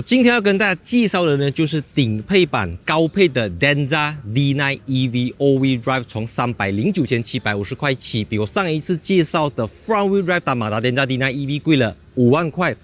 今天要跟大家介绍的呢，就是顶配版高配的 Denza D9 EV All-Wheel Drive， 从309,750块起，比我上一次介绍的 Front Wheel Drive 大马达 Denza D9 EV 贵了5万块。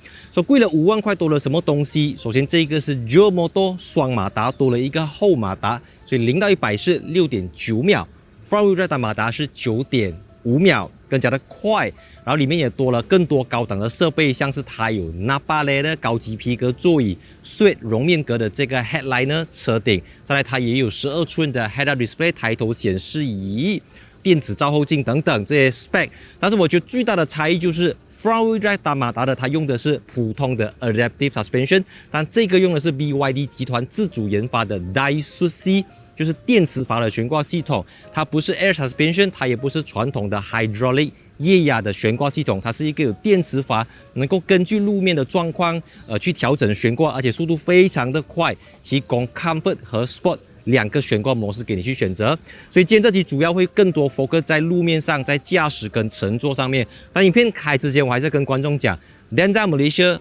贵了5万块多了什么东西？首先这个是 Dual Motor 双马达，多了一个后马达，所以0到100是6.9秒 ，Front Wheel Drive 大马达是9.5秒。更加的快，然后里面也多了更多高档的设备，像是它有 Nappa Leather 高级皮革座椅、Suede 绒面革的这个 Headliner 车顶，再来它也有12寸的 Head-Up Display 抬头显示仪、电子照后镜等等这些 spec。但是我觉得最大的差异就是Front Wheel Drive 大马达的它用的是普通的 Adaptive Suspension， 但这个用的是 BYD 集团自主研发的 Daihatsu C。就是电磁阀的悬挂系统，它不是 Air Suspension， 它也不是传统的 Hydraulic 液压的悬挂系统，它是一个有电磁阀，能够根据路面的状况去调整悬挂，而且速度非常的快，提供 Comfort 和 Sport 2个悬挂模式给你去选择。所以今天这期主要会更多 focus 在路面上，在驾驶跟乘坐上面。但影片开之前，我还是跟观众讲 ，Denza Malaysia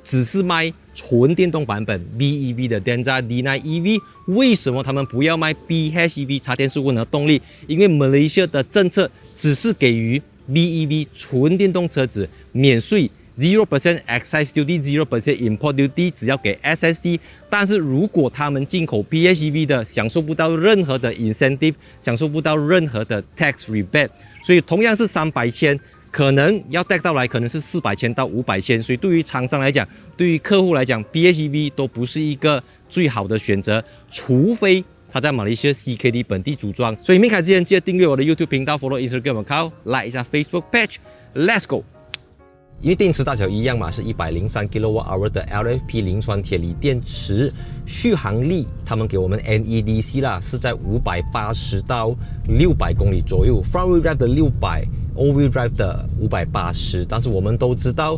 只是卖纯电动版本 BEV 的 Denza D9 EV， 为什么他们不要卖 PHEV 插电式混合动力？因为 Malaysia 的政策只是给予 BEV 纯电动车子免税 0% excise duty、0% import duty， 只要给 SSD。但是如果他们进口 PHEV 的，享受不到任何的 incentive， 享受不到任何的 tax rebate。所以同样是300千。可能要带到来，可能是400千到500千，所以对于厂商来讲，对于客户来讲 ，PHEV 都不是一个最好的选择，除非他在马来西亚 CKD 本地组装。所以没开之前，记得订阅我的 YouTube 频道 ，follow Instagram account，like 一下 Facebook page，Let's go！ 因为电池大小一样嘛，是103 kWh 的 LFP 磷酸铁锂电池，续航力他们给我们 NEDC 啦，是在580到600公里左右 ，Front Wheel Drive 的600。All-Wheel Drive 的580，但是我们都知道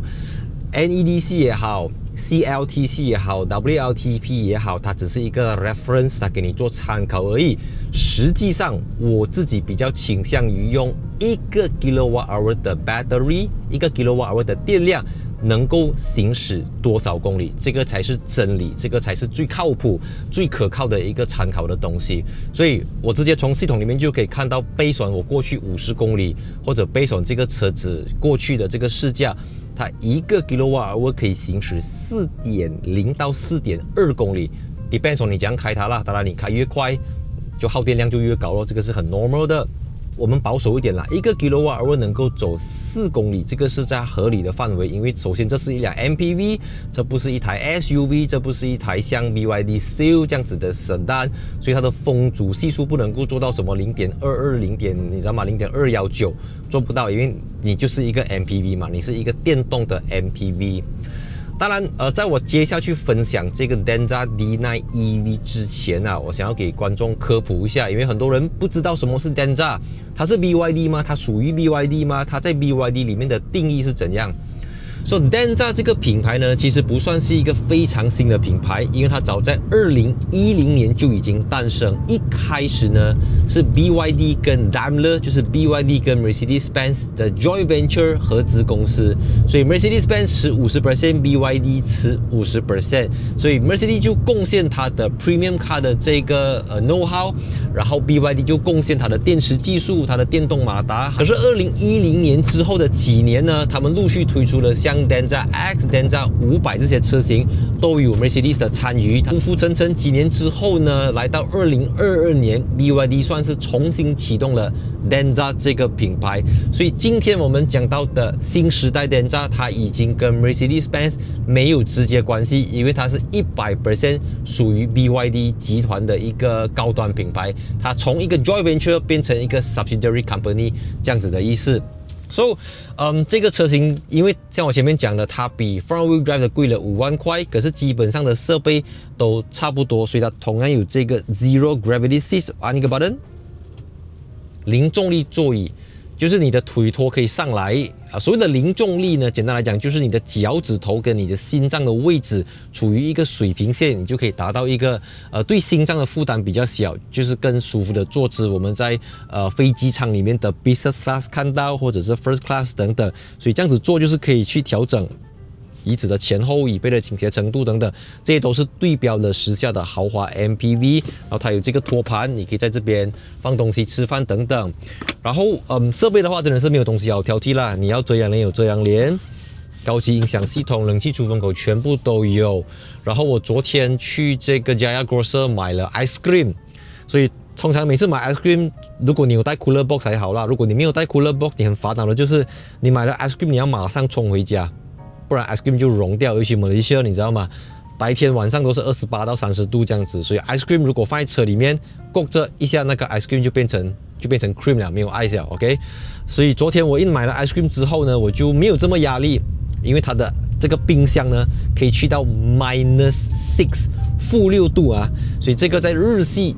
NEDC 也好 CLTC 也好 WLTP 也好，它只是一个 reference， 它给你做参考而已。实际上我自己比较倾向于用1个 kWh 的 battery， 1个 kWh 的电量能够行驶多少公里，这个才是真理，这个才是最靠谱、最可靠的一个参考的东西。所以我直接从系统里面就可以看到，based on我过去50公里，或者based on这个车子过去的这个市价，它1个 kWh 可以行驶4.0到4.2公里 ，depends on 你怎样开它啦。当然你开越快，就耗电量就越高咯，这个是很 normal 的。我们保守一点啦，1个 kWh 能够走4公里，这个是在合理的范围。因为首先这是一辆 MPV， 这不是一台 SUV， 这不是一台像 BYD Seal 这样子的 sedan， 所以它的风阻系数不能够做到什么0.22你知道吗？0.219做不到，因为你就是一个 MPV 嘛，你是一个电动的 MPV。当然，在我接下去分享这个 Denza D9 EV 之前啊，我想要给观众科普一下，因为很多人不知道什么是 Denza， 它是 BYD 吗？它属于 BYD 吗？它在 BYD 里面的定义是怎样？Denza 这个品牌呢，其实不算是一个非常新的品牌，因为它早在2010年就已经诞生。一开始呢是 BYD 跟 Daimler， 就是 BYD 跟 Mercedes-Benz 的 joint venture 合资公司，所以 Mercedes-Benz 持 50%，BYD 持 50%， 所以 Mercedes 就贡献它的 Premium Car 的这个know-how， 然后 BYD 就贡献它的电池技术、它的电动马达。可是2010年之后的几年呢，他们陆续推出了像Denza X、Denza 500这些车型都有 Mercedes 的参与，浮浮沉沉几年之后呢，来到2022年 ，BYD 算是重新启动了 Denza 这个品牌。所以今天我们讲到的新时代 Denza， 它已经跟 Mercedes-Benz 没有直接关系，因为它是100% 属于 BYD 集团的一个高端品牌，它从一个 joint venture 变成一个 subsidiary company 这样子的意思。这个车型因为像我前面讲的，它比 Front Wheel Drive 的贵了5万块，可是基本上的设备都差不多，所以它同样有这个 Zero Gravity Seat， 按一个 button， 零重力座椅，就是你的腿托可以上来啊。所谓的零重力呢，简单来讲就是你的脚趾头跟你的心脏的位置处于一个水平线，你就可以达到一个对心脏的负担比较小，就是更舒服的坐姿。我们在飞机舱里面的 Business Class 看到，或者是 First Class 等等，所以这样子做就是可以去调整椅子的前后、椅背的倾斜程度等等，这些都是对标了时下的豪华 MPV。然后它有这个托盘，你可以在这边放东西、吃饭等等。然后设备的话真的是没有东西好挑剔啦，你要遮阳帘有遮阳帘。高级音响系统、冷气出风口全部都有。然后我昨天去这个 Jaya Grocer 买了 ice cream， 所以通常每次买 ice cream， 如果你有带 cooler box 还好啦，如果你没有带 cooler box， 你很烦恼的就是你买了 ice cream， 你要马上冲回家，不然 ice cream 就融掉。尤其马来西亚你知道吗？白天晚上都是28到30度这样子，所以 ice cream 如果放在车里面焗着一下，那个 ice cream 就变成 cream 了，没有 ice 了 ，OK。所以昨天我一买了 ice cream 之后呢，我就没有这么压力。因为它的这个冰箱呢，可以去到-6-6度啊，所以这个在日系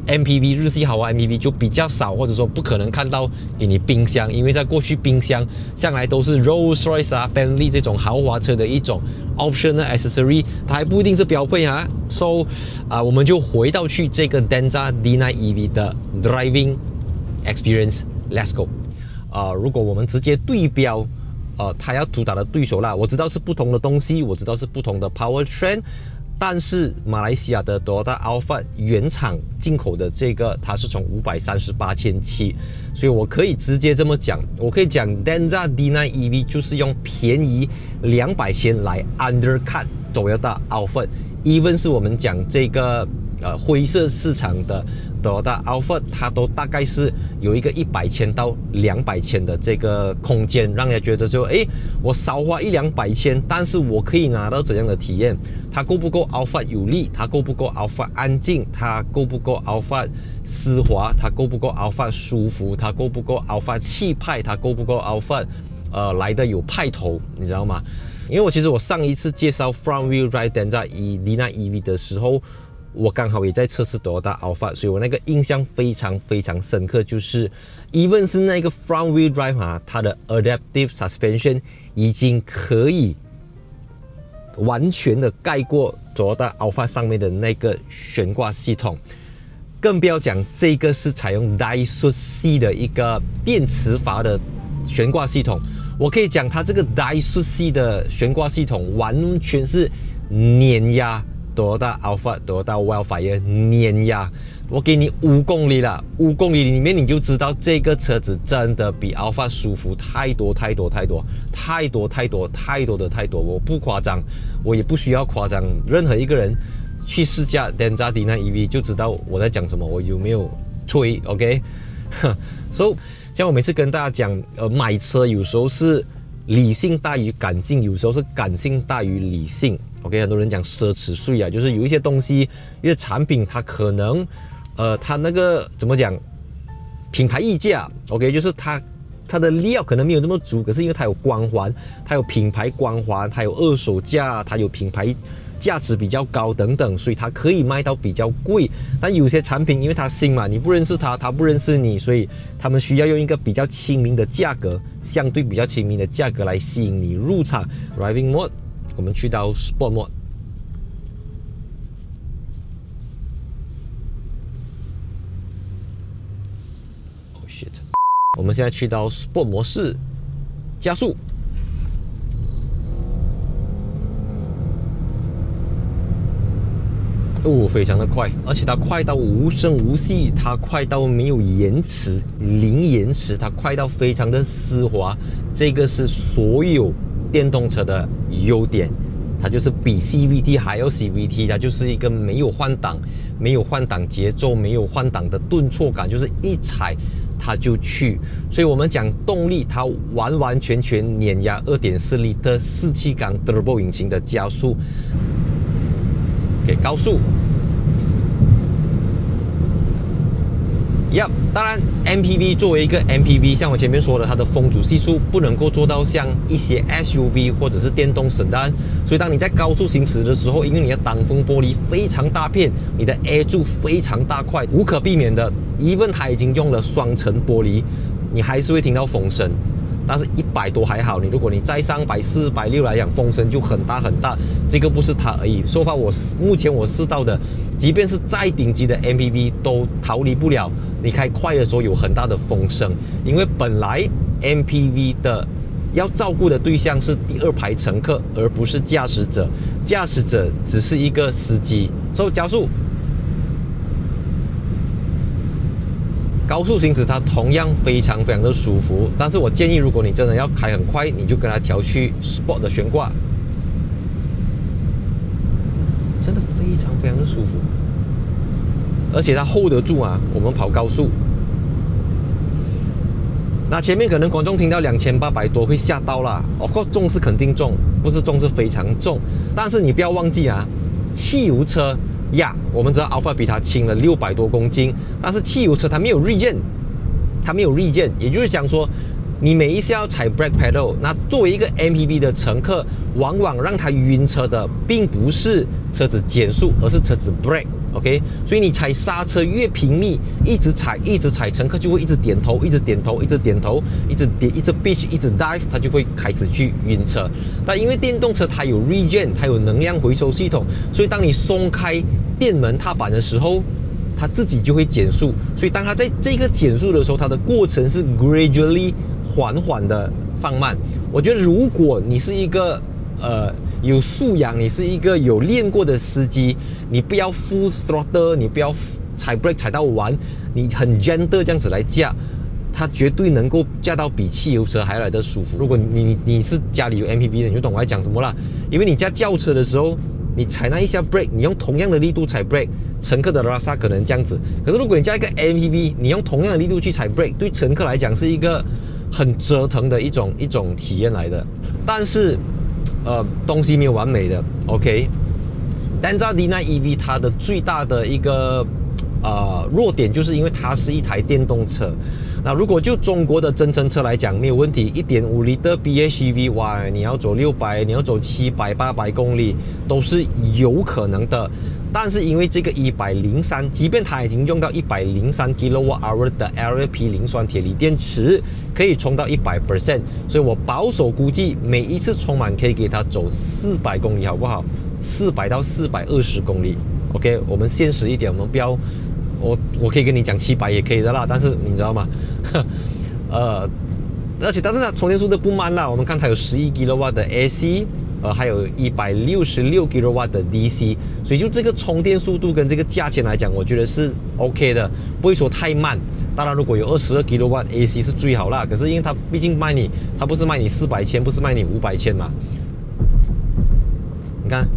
MPV、日系豪华 MPV 就比较少，或者说不可能看到给你冰箱，因为在过去冰箱向来都是 Rolls-Royce 啊、Bentley 这种豪华车的一种 optional accessory， 它还不一定是标配啊。So 我们就回到去这个 Denza D9 EV 的 driving experience，Let's go。如果我们直接对标。它要主打的对手啦，我知道是不同的东西，我知道是不同的 powertrain， 但是马来西亚的 Toyota Alphard 原厂进口的这个，它是从538千起，所以我可以直接这么讲，我可以讲 Denza D9 EV 就是用便宜200千来 undercut Toyota Alphard，even 是我们讲这个灰色市场的 Toyota Alphard， 它都大概是有一个100千到200千的这个空间，让人家觉得就我少花100-200千，但是我可以拿到怎样的体验？它够不够 Alphard 有力？它够不够 Alphard 安静？它够不够 Alphard 丝滑？它够不够 Alphard 舒服？它够不够 Alphard 气派？它够不够 Alphard 来的有派头？你知道吗？因为其实我上一次介绍 Front Wheel Drive Denza D9 EV 的时候，我刚好也在测试 Toyota Alphard， 所以我那个印象非常非常深刻，就是 even 是那个 Front Wheel Drive 它的 Adaptive Suspension 已经可以完全的盖过 Toyota Alphard 上面的那个悬挂系统，更不要讲这个是采用 Daihatsu C 的一个电磁阀的悬挂系统。我可以讲它这个 Daihatsu C 的悬挂系统完全是碾压Toyota Alphard、Toyota Wildfire 碾压，我给你5公里了，5公里里面你就知道这个车子真的比 Alphard 舒服太多，我不夸张，我也不需要夸张，任何一个人去试驾 Denza D9 EV 就知道我在讲什么，我有没有吹 ，OK？ So 像我每次跟大家讲，买车有时候是理性大于感性，有时候是感性大于理性。OK， 很多人讲奢侈税啊，就是有一些东西，一些产品它可能，它那个怎么讲，品牌溢价 ，OK， 就是它的料可能没有这么足，可是因为它有光环，它有品牌光环，它有二手价，它有品牌价值比较高等等，所以它可以卖到比较贵。但有些产品因为它新嘛，你不认识它，它不认识你，所以他们需要用一个比较亲民的价格，相对比较亲民的价格来吸引你入场。Driving Mode。我们去到 Sport Mode。Oh shit！ 我们现在去到 Sport 模式，加速。非常的快，而且它快到无声无息，它快到没有延迟，零延迟，它快到非常的丝滑。这个是所有电动车的优点，它就是比 CVT 还要 CVT， 它就是一个没有换挡节奏，没有换挡的顿挫感，就是一踩它就去。所以我们讲动力，它完完全全碾压 2.4 L 4气缸 Turbo 引擎的加速。OK， 高速。当然 MPV 作为一个 MPV， 像我前面说的，它的风阻系数不能够做到像一些 SUV 或者是电动sedan，所以当你在高速行驶的时候，因为你的挡风玻璃非常大片，你的 air 柱非常大块，无可避免的 even 它已经用了双层玻璃，你还是会听到风声。但是100多还好，如果你再上140、160来讲，风声就很大很大。这个不是它而已。说法目前我试到的，即便是再顶级的 MPV 都逃离不了你开快的时候有很大的风声，因为本来 MPV 的要照顾的对象是第二排乘客，而不是驾驶者。驾驶者只是一个司机。加速，高速行驶它同样非常的舒服，但是我建议如果你真的要开很快，你就跟它调去 Sport 的悬挂，真的非常的舒服，而且它 hold 得住啊。我们跑高速。那前面可能观众听到2800多会吓到啦，重是肯定重，不是重是非常重。但是你不要忘记啊，汽油车呀，我们知道 Alpha 比它轻了600多公斤，但是汽油车它没有 regen， 也就是讲说，你每一下要踩 brake pedal， 那作为一个 MPV 的乘客，往往让他晕车的并不是车子减速，而是车子 brake。OK， 所以你踩刹车越频密，一直踩，乘客就会一直点头，一直 pitch， 一直 dive， 他就会开始去晕车。但因为电动车它有 regen， 它有能量回收系统，所以当你松开电门踏板的时候，它自己就会减速。所以当它在这个减速的时候，它的过程是 gradually 缓的放慢。我觉得如果你是一个有素养，你是一个有练过的司机，你不要 full throttle， 你不要踩 brake 踩到完，你很 gentle 这样子来驾，它绝对能够驾到比汽油车还来得舒服。如果你是家里有 MPV 的，你就懂我在讲什么啦。因为你驾轿车的时候，你踩那一下 brake， 你用同样的力度踩 brake， 乘客的拉萨可能这样子。可是如果你驾一个 MPV， 你用同样的力度去踩 brake， 对乘客来讲是一个很折腾的一种体验来的。但是东西没有完美的 ，OK。Denza D9 EV 它的最大的一个弱点就是因为它是一台电动车。那如果就中国的增程车来讲，没有问题 1.5 L PHEV， 哇，你要走600，你要走700、800公里都是有可能的。但是因为这个103，即便它已经用到103 kWh 的 LFP 磷酸铁锂电池，可以充到100%，所以我保守估计每一次充满可以给它走400公里，好不好？400到420公里。OK， 我们现实一点，我们不要，我可以跟你讲700也可以的啦，但是你知道吗？但是它充电速度不慢啦，我们看它有11 kW 的 AC。还有166 kW 的 DC， 所以就这个充电速度跟这个价钱来讲，我觉得是 OK 的，不会说太慢。当然，如果有22 kW AC 是最好啦。可是因为它毕竟它不是卖你400千，不是卖你500千嘛。你看，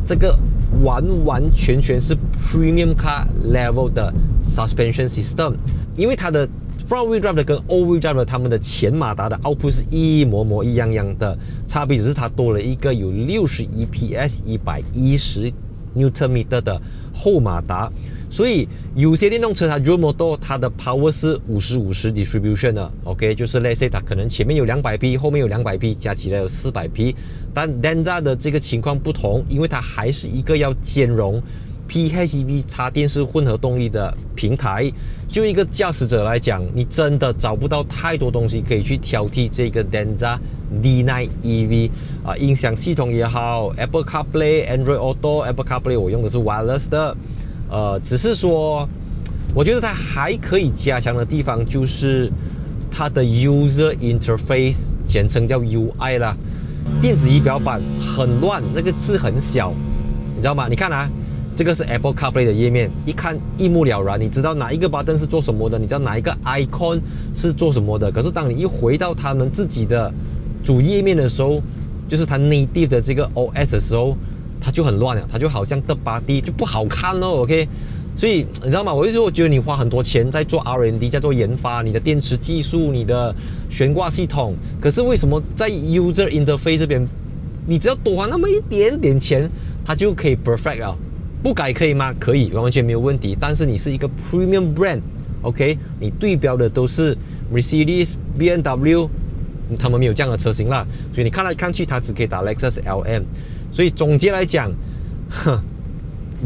这个完全是 Premium Car Level 的 Suspension System， 因为它的Front Wheel Drive 的跟 All Wheel Drive 的它们的前马达的 output 是一模一样的，差别只是它多了一个有61 PS 110 Nm 的后马达。所以有些电动车它 Dual Motor 它的 power 是50-50 distribution 的 ，OK， 就是 let's say 它可能前面有200匹，后面有200匹，加起来有400匹。但 Denza 的这个情况不同，因为它还是一个要兼容PHEV 插电式混合动力的平台。就一个驾驶者来讲，你真的找不到太多东西可以去挑剔这个 Denza D9 EV 音响系统也好 ，Apple CarPlay、Android Auto、Apple CarPlay 我用的是 wireless 的。只是说，我觉得它还可以加强的地方就是它的 User Interface， 简称叫 UI 啦。电子仪表板很乱，那个字很小，你知道吗？你看啊，这个是 Apple CarPlay 的页面，一看一目了然，你知道哪一个 button 是做什么的，你知道哪一个 icon 是做什么的。可是当你一回到他们自己的主页面的时候，就是它 native 的这个 OS 的时候，它就很乱了，它就好像third party，就不好看哦 ，OK。所以你知道吗？我觉得你花很多钱在做 R&D， 在做研发，你的电池技术，你的悬挂系统，可是为什么在 User Interface 这边，你只要多花那么一点点钱，它就可以 perfect 了？不改可以吗？可以，完全没有问题。但是你是一个 Premium Brand，OK， 你对标的都是 Mercedes、BMW， 他们没有这样的车型啦，所以你看来看去，它只可以打 Lexus LM。所以总结来讲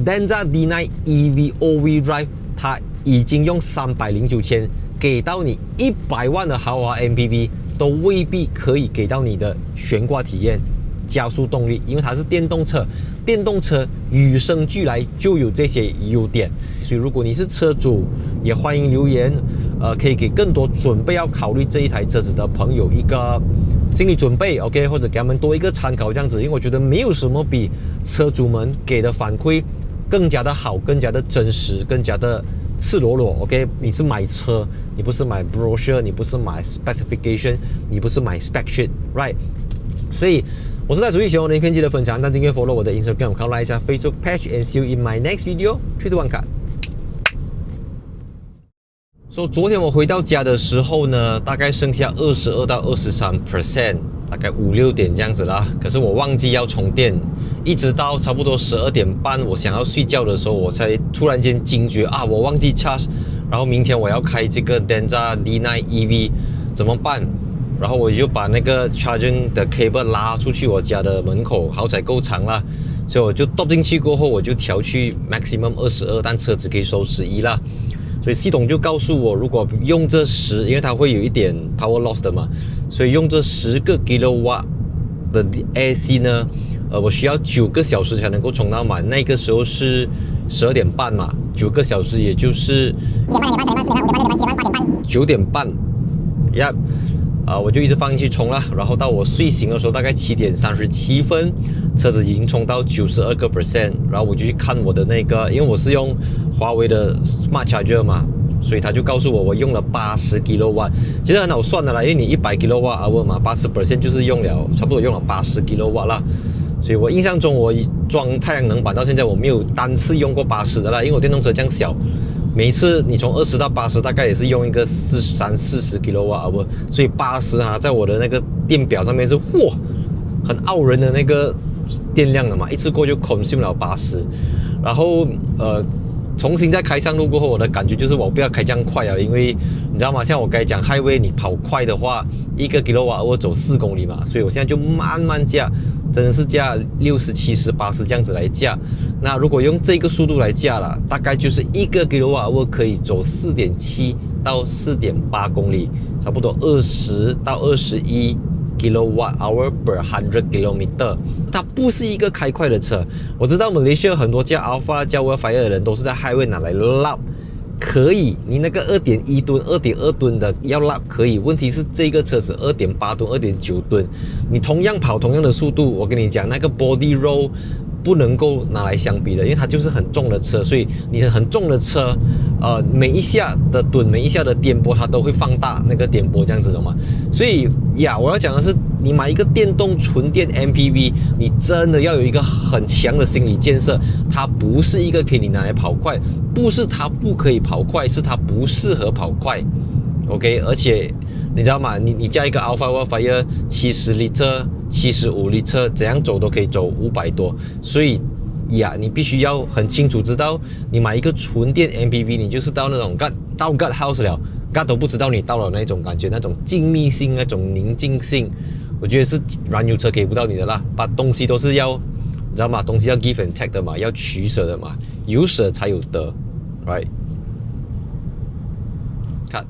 ，Denza D9 EV All-Wheel Drive 它已经用309千给到你100万的豪华 MPV， 都未必可以给到你的悬挂体验、加速动力，因为它是电动车。电动车与生俱来就有这些优点，所以如果你是车主，也欢迎留言可以给更多准备要考虑这一台车子的朋友一个心理准备 ，OK， 或者给他们多一个参考这样子，因为我觉得没有什么比车主们给的反馈更加的好，更加的真实，更加的赤裸裸 ，OK， 你是买车，你不是买 brochure， 你不是买 specification， 你不是买 spec sheet，right？ 所以我是在主义喜欢我的影片记得分享，但订阅 follow 我的 Instagram， 看来一下 Facebook page，and see you in my next video。3、2、1 cut。昨天我回到家的时候呢，大概剩下22到23%，大概5、6点这样子啦。可是我忘记要充电，一直到差不多12点半，我想要睡觉的时候，我才突然间惊觉啊，我忘记 charge， 然后明天我要开这个 Denza D9 EV， 怎么办？然后我就把那个 charging 的 cable 拉出去我家的门口，好彩够长啦，所以我就倒进去过后，我就调去 maximum 22，但车子可以收11啦。所以系统就告诉我，如果用这因为它会有一点 power loss 的嘛，所以用这10个 kW 的 AC 呢，我需要9个小时才能够充到满。那个时候是12点半嘛，9个小时也就是9点半呀。我就一直放进去充啦，然后到我睡醒的时候，大概7点37分，车子已经充到92%，然后我就去看我的那个，因为我是用华为的 Smart Charger 嘛，所以他就告诉我，我用了80 kW， 其实很好算的啦，因为你100 kWh 嘛，80% 就是用了差不多用了80 kW 啦，所以我印象中我装太阳能板到现在我没有单次用过80的啦，因为我电动车这样小。每一次你从20到80，大概也是用一个30-40 kWh， 所以80啊，在我的那个电表上面是很傲人的那个电量的嘛，一次过就 consume 了80，然后重新再开上路过后，我的感觉就是我不要开这样快啊，因为你知道吗？像我刚才讲 highway， 你跑快的话，1个 kWh 走4公里嘛，所以我现在就慢慢加，真的是加60、70、80这样子来加。那如果用这个速度来加了，大概就是1个 kWh 可以走4.7到4.8公里，差不多20到21 kWh per 100 km。它不是一个开快的车。我知道马来西亚很多驾 Alpha 驾 Wildfire 的人都是在 highway 拿来拉，可以，你那个 2.1 吨、2.2 吨的要拉可以。问题是这个车子 2.8 吨、2.9 吨，你同样跑同样的速度，我跟你讲，那个 body roll 不能够拿来相比的，因为它就是很重的车，所以你很重的车，每一下的吨、每一下的颠簸，它都会放大那个颠簸，这样子懂吗？所以呀，我要讲的是，你买一个电动纯电 MPV， 你真的要有一个很强的心理建设，它不是一个可以你拿来跑快，不是它不可以跑快，是它不适合跑快 ，OK？ 而且你知道吗？你加一个 Alpha Wildfire 70 litre、75 litre， 怎样走都可以走500多，所以呀，你必须要很清楚知道，你买一个纯电 MPV， 你就是到那种到 God House 了，God 都不知道你到了那种感觉，那种静谧性，那种宁静性，我觉得是燃油车给不到你的啦。把东西都是要，你知道吗？东西要 give and take 的嘛，要取舍的嘛，有舍才有得 ，right？ 看。